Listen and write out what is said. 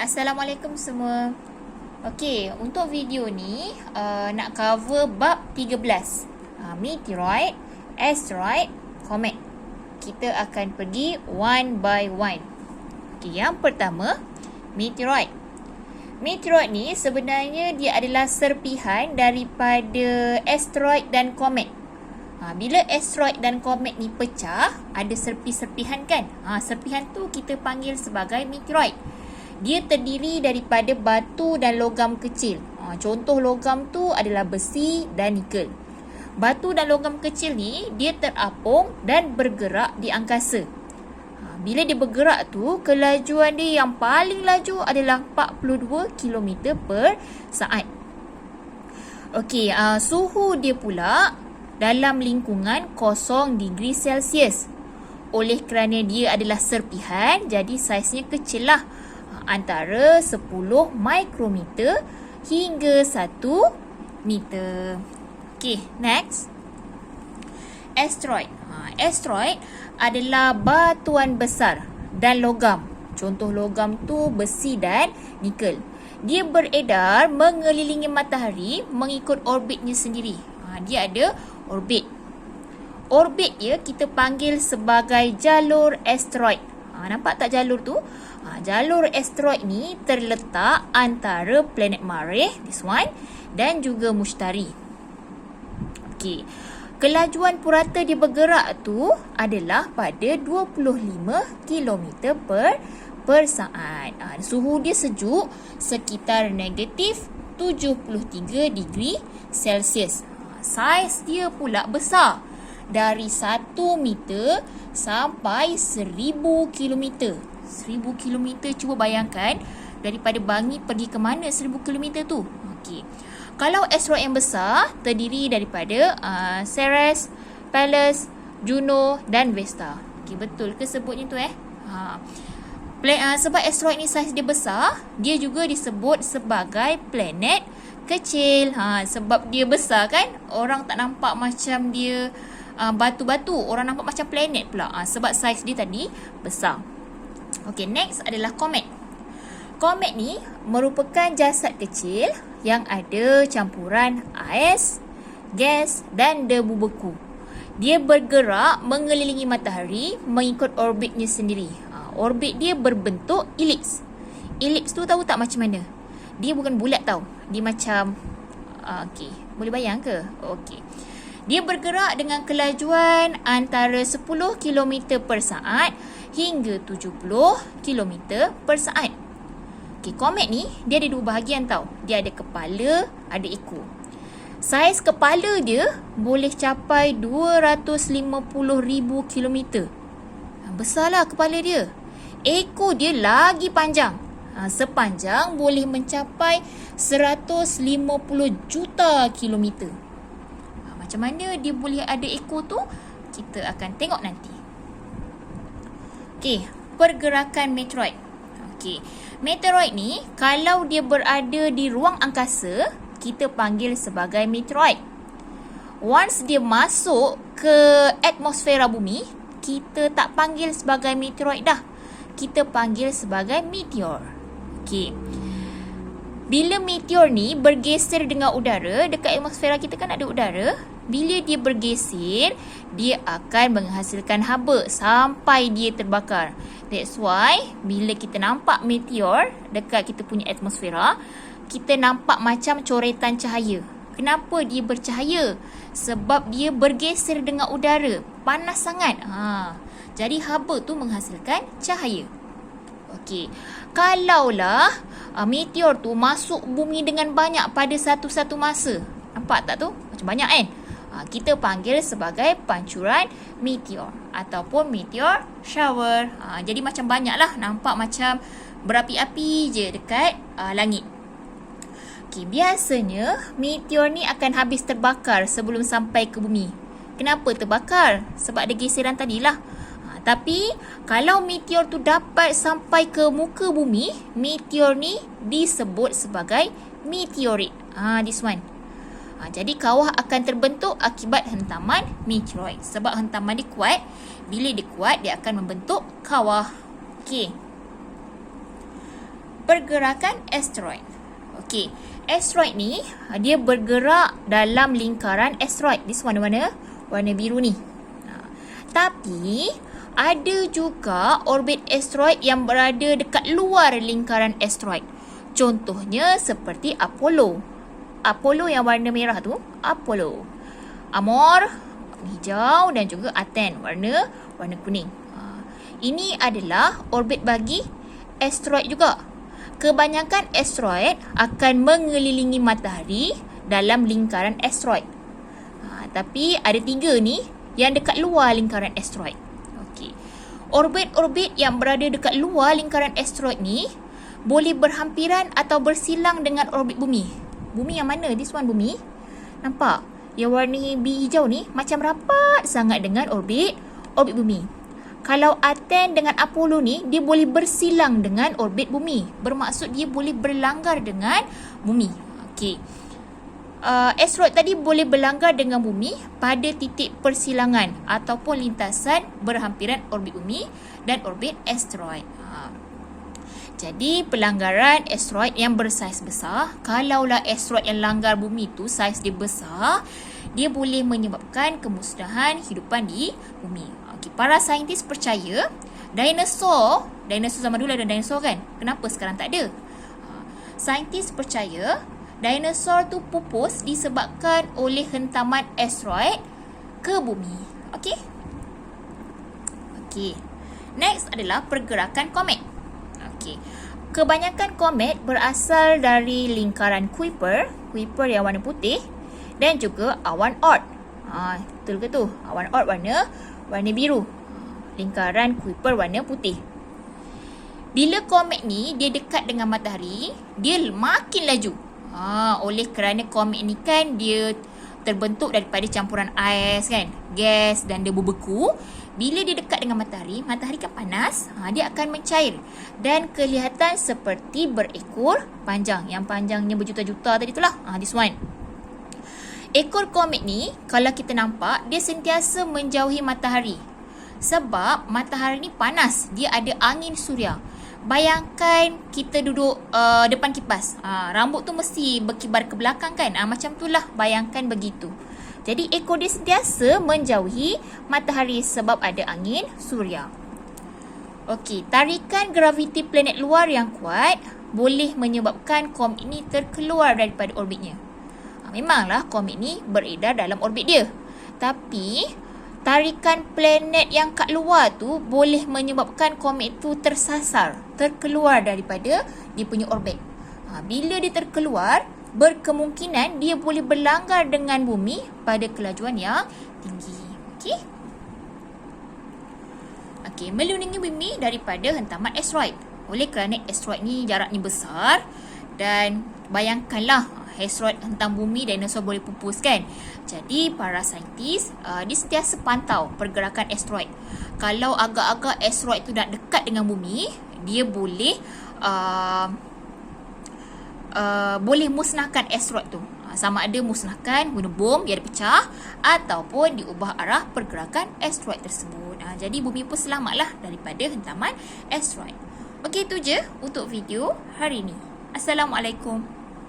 Assalamualaikum semua. Okey, untuk video ni nak cover bab 13. Meteoroid, asteroid, comet. Kita akan pergi one by one. Okey, yang pertama, meteoroid. Meteoroid ni sebenarnya dia adalah serpihan daripada asteroid dan komet. Bila asteroid dan komet ni pecah, ada serpi-serpihan kan? Serpihan tu kita panggil sebagai meteoroid. Dia terdiri daripada batu dan logam kecil. Contoh logam tu adalah besi dan nikel. Batu dan logam kecil ni dia terapung dan bergerak di angkasa. Bila dia bergerak tu, kelajuan dia yang paling laju adalah 42 km per saat. Okey, suhu dia pula dalam lingkungan 0 degree Celsius. Oleh kerana dia adalah serpihan, jadi saiznya kecil lah. Antara 10 mikrometer hingga 1 meter. Okey, next. Asteroid. Asteroid adalah batuan besar dan logam. Contoh logam tu besi dan nikel. Dia beredar mengelilingi matahari mengikut orbitnya sendiri. Dia ada orbit. Orbit dia kita panggil sebagai jalur asteroid. Nampak tak jalur tu? Jalur asteroid ni terletak antara planet Marikh, this one, dan juga Mushtari. Okey. Kelajuan purata dia bergerak tu adalah pada 25 km per saat. Suhu dia sejuk sekitar negatif 73 degree Celsius. Saiz dia pula besar, dari 1 meter sampai 1000 km. 1000 km, cuba bayangkan daripada Bangi pergi ke mana 1000 km tu. Okey. Kalau asteroid yang besar terdiri daripada Ceres, Pallas, Juno dan Vesta. Okey, betul ke sebutnya tu sebab asteroid ni saiz dia besar, dia juga disebut sebagai planet kecil. Sebab dia besar kan, orang tak nampak macam dia batu-batu, orang nampak macam planet pula. Sebab saiz dia tadi besar. Okey, next adalah komet. Komet ni merupakan jasad kecil yang ada campuran ais, gas dan debu beku. Dia bergerak mengelilingi matahari mengikut orbitnya sendiri. Orbit dia berbentuk elips. Elips tu tahu tak macam mana? Dia bukan bulat tau. Dia macam okey, boleh bayang ke? Okey. Dia bergerak dengan kelajuan antara 10 km per saat hingga 70 km per saat. Okey, komet ni dia ada 2 bahagian tau. Dia ada kepala, ada ekor. Saiz kepala dia boleh capai 250,000 km. Besarlah kepala dia. Ekor dia lagi panjang. Sepanjang boleh mencapai 150 juta kilometer. Macam mana dia boleh ada ekor tu? Kita akan tengok nanti. Okey, pergerakan meteoroid. Okey, meteoroid ni kalau dia berada di ruang angkasa, kita panggil sebagai meteoroid. Once dia masuk ke atmosfera bumi, kita tak panggil sebagai meteoroid dah. Kita panggil sebagai meteor. Okey. Bila meteor ni bergeser dengan udara, dekat atmosfera kita kan ada udara. Bila dia bergeser, dia akan menghasilkan haba sampai dia terbakar. That's why bila kita nampak meteor dekat kita punya atmosfera, kita nampak macam coretan cahaya. Kenapa dia bercahaya? Sebab dia bergeser dengan udara. Panas sangat. Jadi haba tu menghasilkan cahaya. Okey. Kalaulah meteor tu masuk bumi dengan banyak pada satu-satu masa. Nampak tak tu? Macam banyak kan? Kita panggil sebagai pancuran meteor ataupun meteor shower. Jadi macam banyak lah. Nampak macam berapi-api je dekat langit. Okay, biasanya meteor ni akan habis terbakar sebelum sampai ke bumi. Kenapa terbakar? Sebab ada geseran tadilah. Tapi kalau meteor tu dapat sampai ke muka bumi, meteor ni disebut sebagai meteorit. This one. Jadi kawah akan terbentuk akibat hentaman meteoroid. Sebab hentaman dia kuat. Bila dia kuat, dia akan membentuk kawah. Okey. pergerakan asteroid. Okey, asteroid ni dia bergerak dalam lingkaran asteroid. This warna biru ni. Tapi ada juga orbit asteroid yang berada dekat luar lingkaran asteroid. Contohnya seperti Apollo. Apollo yang warna merah tu, Apollo. Amor hijau dan juga Aten warna kuning. Ini adalah orbit bagi asteroid juga. Kebanyakan asteroid akan mengelilingi matahari dalam lingkaran asteroid. Tapi ada 3 ni yang dekat luar lingkaran asteroid. Okey. Orbit-orbit yang berada dekat luar lingkaran asteroid ni boleh berhampiran atau bersilang dengan orbit bumi. Bumi yang mana? This one bumi. Nampak? Yang warna hijau ni macam rapat sangat dengan orbit bumi. Kalau Aten dengan Apollo ni, dia boleh bersilang dengan orbit bumi. Bermaksud dia boleh berlanggar dengan bumi. Okey. Asteroid tadi boleh berlanggar dengan bumi pada titik persilangan ataupun lintasan berhampiran orbit bumi dan orbit asteroid. Jadi pelanggaran asteroid yang bersaiz besar, kalaulah asteroid yang langgar bumi tu saiz dia besar, dia boleh menyebabkan kemusnahan hidupan di bumi. Okay, para saintis percaya dinosaur zaman dulu ada dinosaur kan? Kenapa sekarang tak ada? Saintis percaya dinosaur tu pupus disebabkan oleh hentaman asteroid ke bumi. Okey? Okey. Next adalah pergerakan komet. Okey. Kebanyakan komet berasal dari lingkaran Kuiper yang warna putih dan juga awan Oort. Betul ke tu? Awan Oort warna biru. Lingkaran Kuiper warna putih. Bila komet ni dia dekat dengan matahari, dia makin laju. Oleh kerana komet ni kan dia terbentuk daripada campuran ais kan, gas dan debu beku. Bila dia dekat dengan matahari kan panas, dia akan mencair dan kelihatan seperti berekor panjang. Yang panjangnya berjuta-juta tadi itulah. This one. Ekor komet ni kalau kita nampak dia sentiasa menjauhi matahari. Sebab matahari ni panas, dia ada angin suria. Bayangkan kita duduk depan kipas. Rambut tu mesti berkibar ke belakang kan? Macam itulah, bayangkan begitu. Jadi ekor dia sentiasa menjauhi matahari sebab ada angin suria. Okey, tarikan graviti planet luar yang kuat boleh menyebabkan komet ini terkeluar daripada orbitnya. Memanglah komet ni beredar dalam orbit dia. Tapi tarikan planet yang kat luar tu boleh menyebabkan komet tu tersasar, terkeluar daripada dia punya orbit. Bila dia terkeluar, berkemungkinan dia boleh berlanggar dengan bumi pada kelajuan yang tinggi. Okey, melindungi bumi daripada hentaman asteroid. Oleh kerana asteroid ni jaraknya besar dan bayangkanlah asteroid hentam bumi, dinosaur boleh pupus kan. Jadi para saintis dia sentiasa pantau pergerakan asteroid. Kalau agak-agak asteroid tu nak dekat dengan bumi, dia boleh musnahkan asteroid tu. Sama ada musnahkan guna bom biar dia pecah ataupun diubah arah pergerakan asteroid tersebut. Jadi bumi pun selamatlah daripada hentaman asteroid. Okey, itu je untuk video hari ini. Assalamualaikum.